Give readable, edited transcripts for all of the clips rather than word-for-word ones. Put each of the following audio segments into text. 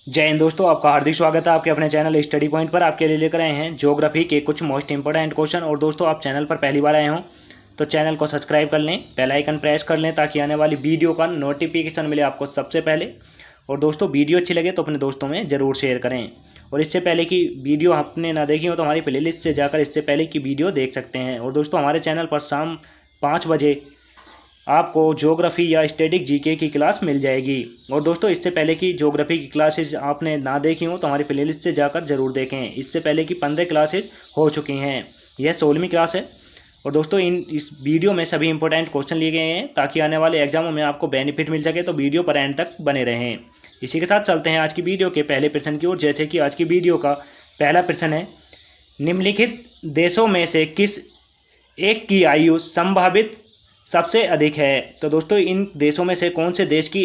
जय हिंद दोस्तों, आपका हार्दिक स्वागत है आपके अपने चैनल स्टडी पॉइंट पर। आपके लिए लेकर आए हैं ज्योग्राफी के कुछ मोस्ट इंपॉर्टेंट क्वेश्चन। और दोस्तों, आप चैनल पर पहली बार आए हों तो चैनल को सब्सक्राइब कर लें, बेल आइकन प्रेस कर लें ताकि आने वाली वीडियो का नोटिफिकेशन मिले आपको सबसे पहले। और दोस्तों, वीडियो अच्छी लगे तो अपने दोस्तों में ज़रूर शेयर करें। और इससे पहले की वीडियो आपने ना देखी हो तो हमारी प्लेलिस्ट से जाकर इससे पहले की वीडियो देख सकते हैं। और दोस्तों, हमारे चैनल पर शाम 5 बजे आपको ज्योग्राफी या स्टैटिक जीके की क्लास मिल जाएगी। और दोस्तों, इससे पहले की ज्योग्राफी की क्लासेज आपने ना देखी हो तो हमारी प्लेलिस्ट से जाकर ज़रूर देखें। इससे पहले की 15 क्लासेज हो चुकी हैं, यह 16वीं क्लास है। और दोस्तों, इस वीडियो में सभी इंपॉर्टेंट क्वेश्चन लिए गए हैं ताकि आने वाले एग्जामों में आपको बेनिफिट मिल सके, तो वीडियो पर एंड तक बने रहें। इसी के साथ चलते हैं आज की वीडियो के पहले प्रश्न की ओर। जैसे कि आज की वीडियो का पहला प्रश्न है, निम्नलिखित देशों में से किस एक की आयु संभावित सबसे अधिक है। तो दोस्तों, इन देशों में से कौन से देश की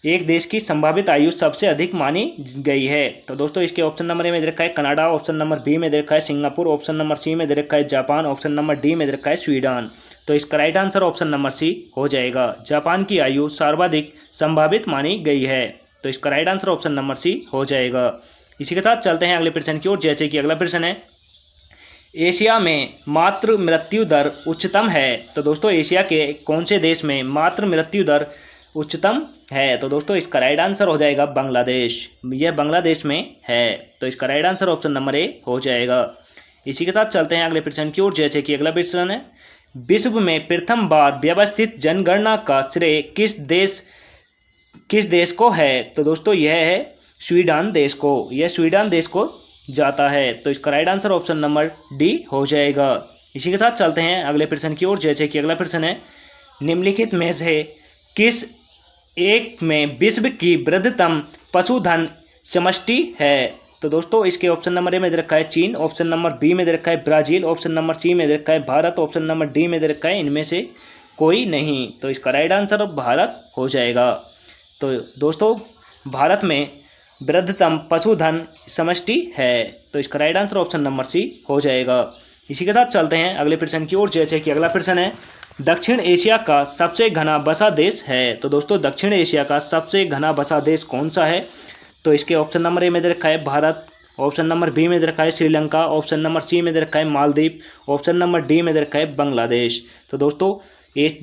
एक देश की संभावित आयु सबसे अधिक मानी गई है। तो दोस्तों, इसके ऑप्शन नंबर ए में दे रखा है कनाडा, ऑप्शन नंबर बी में दे रखा है सिंगापुर, ऑप्शन नंबर सी में दे रखा है जापान, ऑप्शन नंबर डी में दे रखा है स्वीडन। तो इसका right answer option number C हो जाएगा। जापान की आयु सर्वाधिक संभावित मानी गई है, तो इसका right answer option number C हो जाएगा। इसी के साथ चलते हैं अगले प्रश्न की ओर। जैसे कि अगला प्रश्न है, एशिया में मातृ मृत्यु दर उच्चतम है। तो दोस्तों, एशिया के कौन से देश में मातृ मृत्यु दर उच्चतम है। तो दोस्तों, इसका राइट आंसर हो जाएगा बांग्लादेश। यह बांग्लादेश में है, तो इसका right answer option number A हो जाएगा। इसी के साथ चलते हैं अगले प्रश्न की ओर। जैसे कि अगला प्रश्न है, विश्व में प्रथम बार व्यवस्थित जनगणना का श्रेय किस देश को है। तो दोस्तों, यह है स्वीडन देश को। यह स्वीडन देश को जाता है, तो इसका right answer option number D हो जाएगा। इसी के साथ चलते हैं अगले प्रश्न की ओर। जैसे कि अगला प्रश्न है, निम्नलिखित में से किस एक में विश्व की वृहत्तम पशुधन समष्टि है। तो दोस्तों, इसके ऑप्शन नंबर ए में दे रखा है चीन, ऑप्शन नंबर बी में दे रखा है ब्राजील, ऑप्शन नंबर सी में दे रखा है भारत, ऑप्शन नंबर डी में दे रखा है इनमें से कोई नहीं। तो इसका राइट आंसर भारत हो जाएगा। तो दोस्तों, भारत में वृहत्तम पशुधन समष्टि है, तो इसका right answer option number C हो जाएगा। इसी के साथ चलते हैं अगले प्रश्न की ओर। जैसे कि अगला प्रश्न है, दक्षिण एशिया का सबसे घना बसा देश है। तो दोस्तों, दक्षिण एशिया का सबसे घना बसा देश कौन सा है। तो इसके ऑप्शन नंबर ए में दे रखा है भारत, ऑप्शन नंबर बी में दे रखा है श्रीलंका, ऑप्शन नंबर सी में दे रखा है मालदीव, ऑप्शन नंबर डी में दे रखा है बांग्लादेश। तो दोस्तों,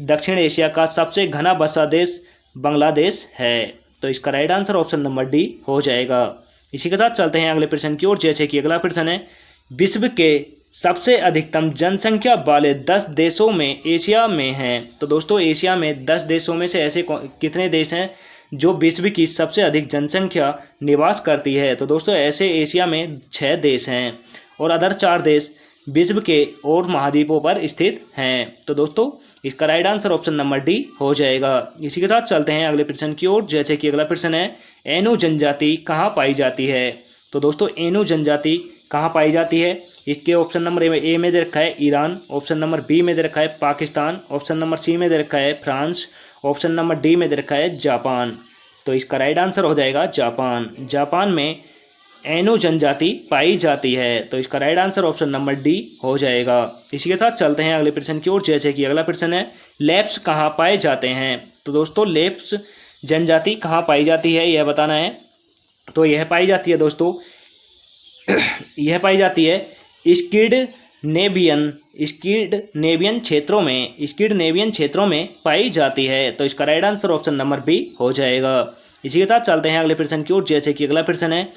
दक्षिण एशिया का सबसे घना बसा देश बांग्लादेश है, तो इसका right answer option number D हो जाएगा। इसी के साथ चलते हैं अगले प्रश्न की ओर। जैसे कि अगला प्रश्न है, विश्व के सबसे अधिकतम जनसंख्या वाले 10 देशों में एशिया में हैं। तो दोस्तों, एशिया में 10 देशों में से ऐसे कितने देश हैं जो विश्व की सबसे अधिक जनसंख्या निवास करती है। तो दोस्तों, ऐसे एशिया में 6 देश हैं और अदर 4 देश विश्व के और महाद्वीपों पर स्थित हैं। तो दोस्तों, इसका right answer option number D हो जाएगा। इसी के साथ चलते हैं अगले प्रश्न की ओर। जैसे कि अगला प्रश्न है, एनु जनजाति कहाँ पाई जाती है। तो दोस्तों, एनु जनजाति कहाँ पाई जाती है। इसके ऑप्शन नंबर ए में दे रखा है ईरान, ऑप्शन नंबर बी में दे रखा है पाकिस्तान, ऑप्शन नंबर सी में दे रखा है फ्रांस, ऑप्शन नंबर डी में दे रखा है जापान। तो इसका राइट आंसर हो जाएगा जापान। जापान में एनु जनजाति पाई जाती है, तो इसका right answer option number D हो जाएगा। इसी के साथ चलते हैं अगले प्रश्न की ओर। जैसे कि अगला प्रश्न है, लेप्स कहाँ पाए जाते हैं। तो दोस्तों, लेप्स जनजाति कहाँ पाई जाती है यह बताना है। तो यह पाई जाती है दोस्तों यह पाई जाती है स्किंडिनेवियन क्षेत्रों में पाई जाती है, तो इसका right answer option number B हो जाएगा। इसी के साथ चलते हैं अगले प्रश्न की ओर। जैसे कि अगला प्रश्न है,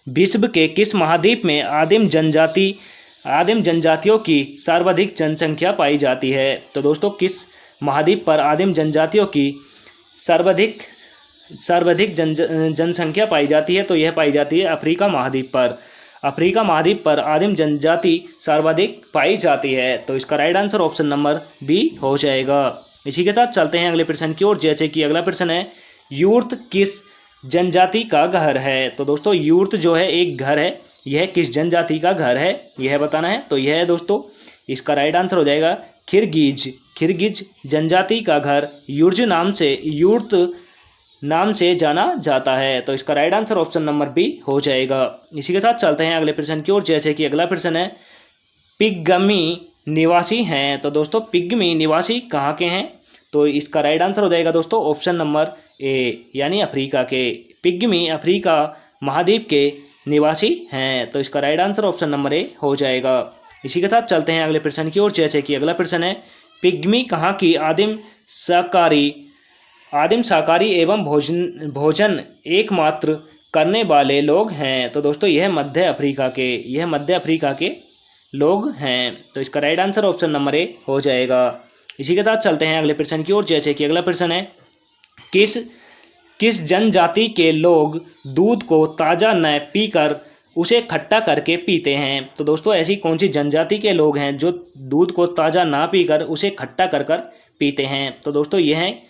विश्व के किस महाद्वीप में आदिम जनजातियों की सर्वाधिक जनसंख्या पाई जाती है। तो दोस्तों, किस महाद्वीप पर आदिम जनजातियों की सर्वाधिक जनसंख्या पाई जाती है। तो यह पाई जाती है अफ्रीका महाद्वीप पर। अफ्रीका महाद्वीप पर आदिम जनजाति सर्वाधिक पाई जाती है, तो इसका right answer option number B हो जाएगा। इसी के साथ चलते हैं अगले प्रश्न की ओर। जैसे कि अगला प्रश्न है, यूर्त किस जनजाति का घर है। तो दोस्तों, यूर्त जो है एक घर है, यह किस जनजाति का घर है यह बताना है। तो यह है दोस्तों, इसका राइट आंसर हो जाएगा किरगिज जनजाति का घर यूर्त नाम से जाना जाता है, तो इसका right answer option number B हो जाएगा। इसी के साथ चलते हैं अगले प्रश्न की ओर। जैसे कि अगला प्रश्न है, पिग्मी निवासी हैं। तो दोस्तों, पिग्मी निवासी कहाँ के हैं। तो इसका राइट आंसर हो जाएगा दोस्तों ऑप्शन नंबर ए, यानी अफ्रीका के। पिग्मी अफ्रीका महाद्वीप के निवासी हैं। तो इसका right answer option number A हो जाएगा। इसी के साथ चलते हैं अगले प्रश्न की ओर, जैसे कि अगला प्रश्न है, पिग्मी कहाँ की आदिम शाकाहारी एवं भोजन एकमात्र करने वाले लोग हैं। तो दोस्तों यह मध्य अफ्रीका के लोग हैं। तो इसका right answer option number A हो जाएगा। इसी के साथ चलते हैं अगले प्रश्न की ओर, जैसे कि अगला प्रश्न है, किस जनजाति के लोग दूध को ताज़ा न पीकर उसे खट्टा करके पीते हैं। तो दोस्तों ऐसी कौन सी जनजाति के लोग हैं जो दूध को ताज़ा ना पीकर उसे खट्टा कर कर पीते हैं। तो दोस्तों यह हैं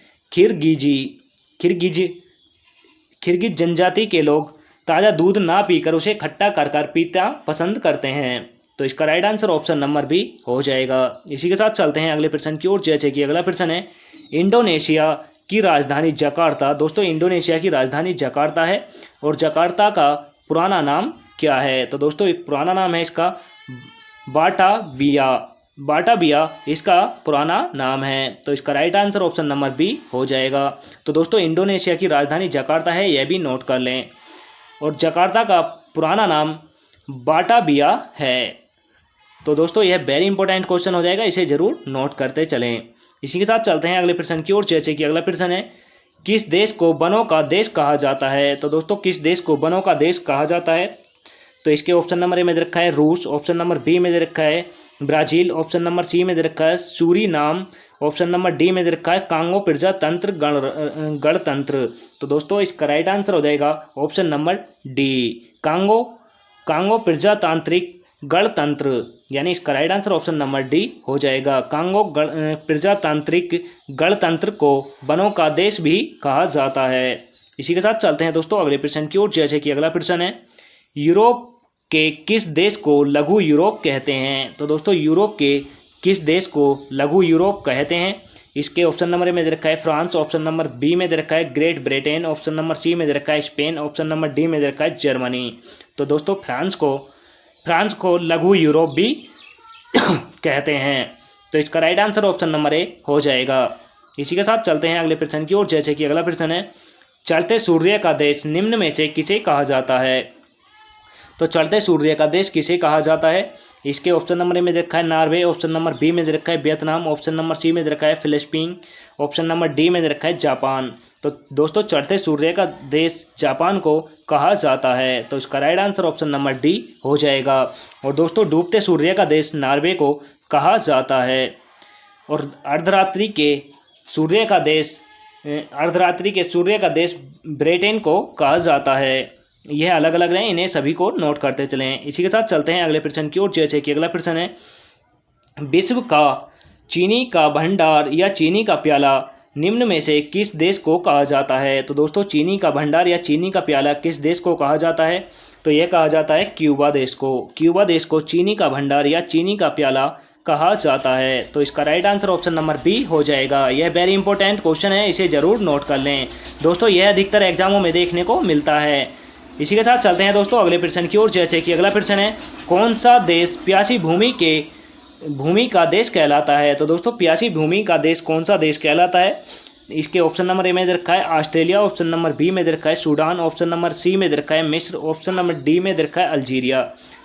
खिरगिज जनजाति के लोग ताज़ा दूध ना पीकर उसे खट्टा कर कर पीता पसंद करते हैं। तो इसका right answer option number B हो जाएगा। इसी के साथ चलते हैं अगले प्रश्न की ओर, जैसे कि अगला प्रश्न है, इंडोनेशिया की राजधानी जकार्ता। दोस्तों इंडोनेशिया की राजधानी जकार्ता है और जकार्ता का पुराना नाम क्या है। तो दोस्तों एक पुराना नाम है इसका बाटाबिया इसका पुराना नाम है। तो इसका right answer option number B हो जाएगा। तो दोस्तों इंडोनेशिया की राजधानी जकार्ता है, यह भी नोट कर लें, और जकार्ता का पुराना नाम बाटाबिया है। तो दोस्तों यह वेरी इंपॉर्टेंट क्वेश्चन हो जाएगा, इसे जरूर नोट करते चलें। इसी के साथ चलते हैं अगले प्रश्न की ओर, जैसे कि अगला प्रश्न है, किस देश को वनों का देश कहा जाता है। तो दोस्तों किस देश को वनों का देश कहा जाता है। तो इसके ऑप्शन नंबर ए में दे रखा है रूस, ऑप्शन नंबर बी में दे रखा है ब्राज़ील, ऑप्शन नंबर सी में दे रखा है सूरीनाम, ऑप्शन नंबर डी में दे रखा है कांगो प्रजातंत्र गणतंत्र। तो दोस्तों इसका राइट आंसर हो जाएगा ऑप्शन नंबर डी, कांगो प्रजातांत्रिक गणतंत्र, यानी इसका right answer option number D हो जाएगा। कांगो प्रजातांत्रिक गणतंत्र को वनों का देश भी कहा जाता है। इसी के साथ चलते हैं दोस्तों अगले प्रश्न की ओर, जैसे कि अगला प्रश्न है, यूरोप के किस देश को लघु यूरोप कहते हैं। तो दोस्तों यूरोप के किस देश को लघु यूरोप कहते हैं। इसके ऑप्शन नंबर ए में दे रखा है फ्रांस, ऑप्शन नंबर बी में दे रखा है Great Britain, option number C में दे रखा है स्पेन, ऑप्शन नंबर डी में दे रखा है जर्मनी। तो दोस्तों फ्रांस को लघु यूरोप भी कहते हैं। तो इसका right answer option number A हो जाएगा। इसी के साथ चलते हैं अगले प्रश्न की ओर, जैसे कि अगला प्रश्न है, चलते सूर्य का देश निम्न में से किसे कहा जाता है। तो चलते सूर्य का देश किसे कहा जाता है। इसके ऑप्शन नंबर ए में दे रखा है नॉर्वे, ऑप्शन नंबर बी में दे रखा है वियतनाम, ऑप्शन नंबर सी में दे रखा है फिलिपीन, ऑप्शन नंबर डी में दे रखा है जापान। तो दोस्तों चढ़ते सूर्य का देश जापान को कहा जाता है। तो इसका right answer option number D हो जाएगा। और दोस्तों डूबते सूर्य का देश नॉर्वे को कहा जाता है। और अर्धरात्रि के सूर्य का देश ब्रिटेन को कहा जाता है। यह अलग अलग हैं, इन्हें सभी को नोट करते चलें। इसी के साथ चलते हैं अगले प्रश्न की ओर, जैसे कि अगला प्रश्न है, विश्व का चीनी का भंडार या चीनी का प्याला निम्न में से किस देश को कहा जाता है। तो दोस्तों चीनी का भंडार या चीनी का प्याला किस देश को कहा जाता है। तो यह कहा जाता है क्यूबा देश को। क्यूबा देश को चीनी का भंडार या चीनी का प्याला कहा जाता है। तो इसका right answer option number B हो जाएगा। यह वेरी इंपॉर्टेंट क्वेश्चन है, इसे ज़रूर नोट कर लें दोस्तों, यह अधिकतर एग्जामों में देखने को मिलता है। इसी के साथ चलते हैं दोस्तों अगले प्रश्न की ओर, जैसे कि अगला प्रश्न है, कौन सा देश प्यासी भूमि का देश कहलाता है। तो दोस्तों प्यासी भूमि का देश कौन सा देश कहलाता है। इसके ऑप्शन नंबर ए में दे रखा है ऑस्ट्रेलिया, ऑप्शन नंबर बी में दे रखा है सूडान, ऑप्शन नंबर सी में दे रखा है मिस्र, ऑप्शन नंबर डी में दे रखा है अल्जीरिया।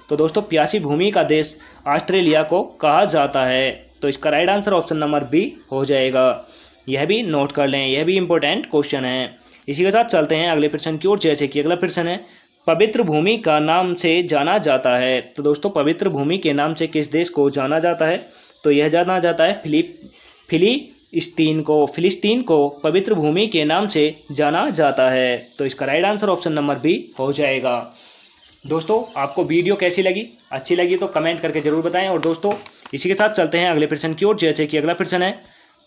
तो दोस्तों प्यासी भूमि का देश ऑस्ट्रेलिया को कहा जाता है। तो इसका right answer option number B हो जाएगा। यह भी नोट कर लें, यह भी इंपॉर्टेंट क्वेश्चन है। इसी के साथ चलते हैं अगले प्रश्न की ओर, जैसे कि अगला प्रश्न है, पवित्र भूमि का नाम से जाना जाता है। तो दोस्तों पवित्र भूमि के नाम से किस देश को जाना जाता है। तो यह जाना जाता है फिलिस्तीन को पवित्र भूमि के नाम से जाना जाता है। तो इसका right answer option number B हो जाएगा। दोस्तों आपको वीडियो कैसी लगी, अच्छी लगी तो कमेंट करके ज़रूर बताएं। और दोस्तों इसी के साथ चलते हैं अगले प्रश्न की ओर, जैसे कि अगला प्रश्न है,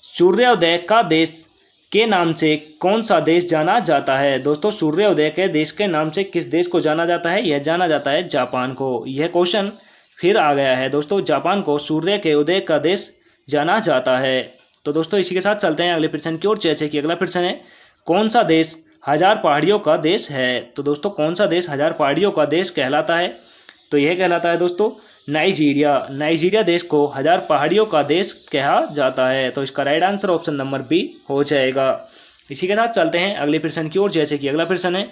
सूर्योदय का देश के नाम से कौन सा देश जाना जाता है। दोस्तों सूर्योदय के देश के नाम से किस देश को जाना जाता है। यह जाना जाता है जापान को। यह क्वेश्चन फिर आ गया है दोस्तों, जापान को सूर्य के उदय का देश जाना जाता है। तो दोस्तों इसी के साथ चलते हैं अगले प्रश्न की ओर, जैसे कि अगला प्रश्न है, कौन सा देश 1000 पहाड़ियों का देश है। तो दोस्तों कौन सा देश 1000 पहाड़ियों का देश कहलाता है। तो यह कहलाता है दोस्तों नाइजीरिया देश को 1000 पहाड़ियों का देश कहा जाता है। तो इसका right answer option number B हो जाएगा। इसी के साथ चलते हैं अगले प्रश्न की ओर, जैसे कि अगला प्रश्न है,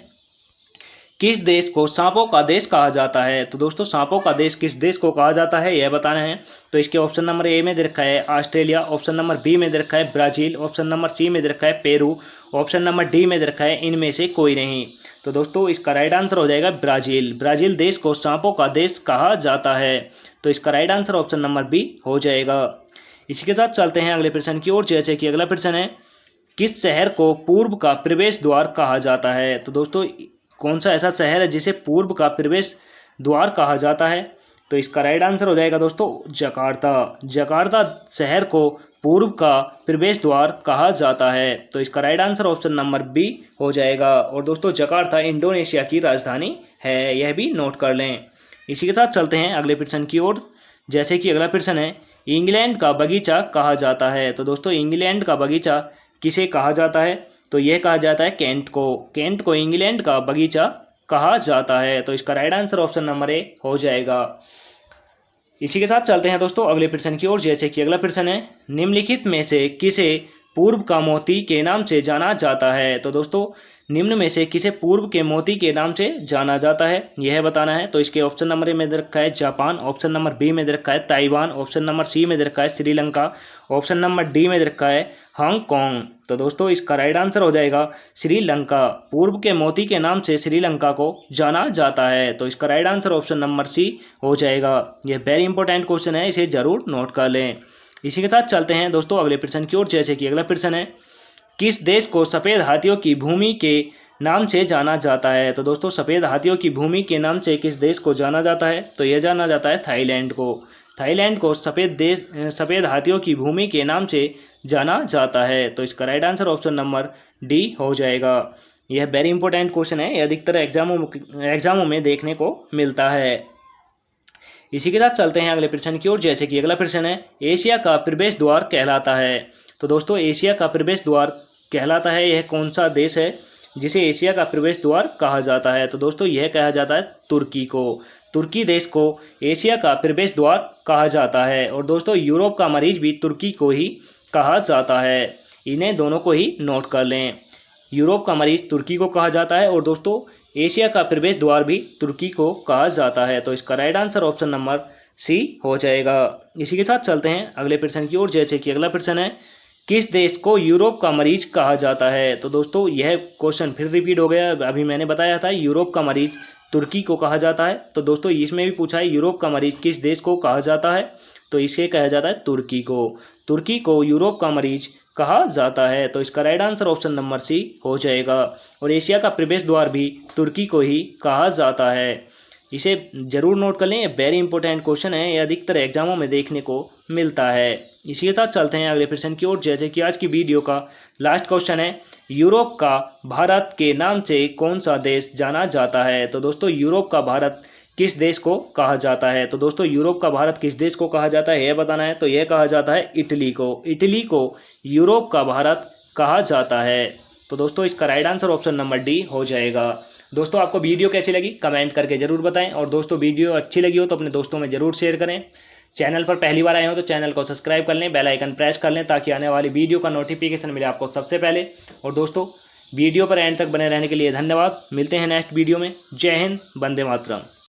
किस देश को सांपों का देश कहा जाता है? तो दोस्तों सांपों का देश किस देश को कहा जाता है यह बताना है। तो इसके ऑप्शन नंबर ए में दे रखा है ऑस्ट्रेलिया, ऑप्शन नंबर बी में दे रखा है ब्राज़ील, ऑप्शन नंबर सी में दे रखा है पेरू, ऑप्शन नंबर डी में दे रखा है इनमें से कोई नहीं। तो दोस्तों इसका राइट आंसर हो जाएगा ब्राज़ील। ब्राज़ील देश को सांपों का देश कहा जाता है। तो इसका right answer option number B हो जाएगा। इसी के साथ चलते हैं अगले प्रश्न की ओर, जैसे कि अगला प्रश्न है किस शहर को पूर्व का प्रवेश द्वार कहा जाता है? तो दोस्तों कौन सा ऐसा शहर है जिसे पूर्व का प्रवेश द्वार कहा जाता है? तो इसका राइट आंसर हो जाएगा दोस्तों जकार्ता। जकार्ता शहर को पूर्व का प्रवेश द्वार कहा जाता है। तो इसका right answer option number B हो जाएगा। और दोस्तों जकार्ता इंडोनेशिया की राजधानी है, यह भी नोट कर लें। इसी के साथ चलते हैं अगले प्रश्न की ओर, जैसे कि अगला प्रश्न है इंग्लैंड का बगीचा कहा जाता है। तो दोस्तों इंग्लैंड का बगीचा किसे कहा जाता है? तो यह कहा जाता है कैंट को। कैंट को इंग्लैंड का बगीचा कहा जाता है। तो इसका right answer option number A हो जाएगा। इसी के साथ चलते हैं दोस्तों अगले प्रश्न की ओर, जैसे कि अगला प्रश्न है निम्नलिखित में से किसे पूर्व का मोती के नाम से जाना जाता है? तो दोस्तों निम्न में से किसे पूर्व के मोती के नाम से जाना जाता है यह बताना है। तो इसके ऑप्शन नंबर ए में दे रखा है जापान, ऑप्शन नंबर बी में दे रखा है ताइवान, ऑप्शन नंबर सी में दे रखा है श्रीलंका, ऑप्शन नंबर डी में दे रखा है हांगकांग। तो दोस्तों इसका राइट आंसर हो जाएगा श्रीलंका। पूर्व के मोती के नाम से श्रीलंका को जाना जाता है। तो इसका right answer option number C हो जाएगा। यह वेरी इंपॉर्टेंट क्वेश्चन है, इसे जरूर नोट कर लें। इसी के साथ चलते हैं दोस्तों अगले प्रश्न की ओर, जैसे कि अगला प्रश्न है किस देश को सफ़ेद हाथियों की भूमि के नाम से जाना जाता है? तो दोस्तों सफ़ेद हाथियों की भूमि के नाम से किस देश को जाना जाता है? तो यह जाना जाता है थाईलैंड को। थाईलैंड को सफ़ेद हाथियों की भूमि के नाम से जाना जाता है। तो इसका right answer option number D हो जाएगा। यह वेरी इंपॉर्टेंट क्वेश्चन है, यह अधिकतर एग्जामों में देखने को मिलता है। इसी के साथ चलते हैं अगले प्रश्न की ओर, जैसे कि अगला प्रश्न है एशिया का प्रवेश द्वार कहलाता है। तो दोस्तों एशिया का प्रवेश द्वार कहलाता है, यह कौन सा देश है जिसे एशिया का प्रवेश द्वार कहा जाता है? तो दोस्तों यह कहा जाता है तुर्की को। तुर्की देश को एशिया का प्रवेश द्वार कहा जाता है। और दोस्तों यूरोप का मरीज भी तुर्की को ही कहा जाता है, इन्हें दोनों को ही नोट कर लें। यूरोप का मरीज तुर्की को कहा जाता है और दोस्तों एशिया का प्रवेश द्वार भी तुर्की को कहा जाता है। तो इसका right answer option number C हो जाएगा। इसी के साथ चलते हैं अगले प्रश्न की ओर, जैसे कि अगला प्रश्न है किस देश को यूरोप का मरीज कहा जाता है? तो दोस्तों यह क्वेश्चन फिर रिपीट हो गया। अभी मैंने बताया था यूरोप का मरीज तुर्की को कहा जाता है। तो दोस्तों इसमें भी पूछा है यूरोप का मरीज किस देश को कहा जाता है? तो इसे कहा जाता है तुर्की को। तुर्की को यूरोप का मरीज कहा जाता है। तो इसका right answer option number C हो जाएगा। और एशिया का प्रवेश द्वार भी तुर्की को ही कहा जाता है, इसे जरूर नोट कर लें। ये वेरी इंपॉर्टेंट क्वेश्चन है, ये अधिकतर एग्जामों में देखने को मिलता है। इसी के साथ चलते हैं अगले प्रश्न की ओर, जैसे कि आज की वीडियो का लास्ट क्वेश्चन है यूरोप का भारत के नाम से कौन सा देश जाना जाता है? तो दोस्तों यूरोप का भारत किस देश को कहा जाता है? तो दोस्तों यूरोप का भारत किस देश को कहा जाता है यह बताना है। तो यह कहा जाता है इटली को। इटली को यूरोप का भारत कहा जाता है। तो दोस्तों इसका right answer option number D हो जाएगा। दोस्तों आपको वीडियो कैसी लगी कमेंट करके ज़रूर बताएं। और दोस्तों वीडियो अच्छी लगी हो तो अपने दोस्तों में ज़रूर शेयर करें। चैनल पर पहली बार आए हो तो चैनल को सब्सक्राइब कर लें, बेल आइकन प्रेस कर लें ताकि आने वाली वीडियो का नोटिफिकेशन मिले आपको सबसे पहले। और दोस्तों वीडियो पर एंड तक बने रहने के लिए धन्यवाद। मिलते हैं नेक्स्ट वीडियो में। जय हिंद, वंदे मातरम।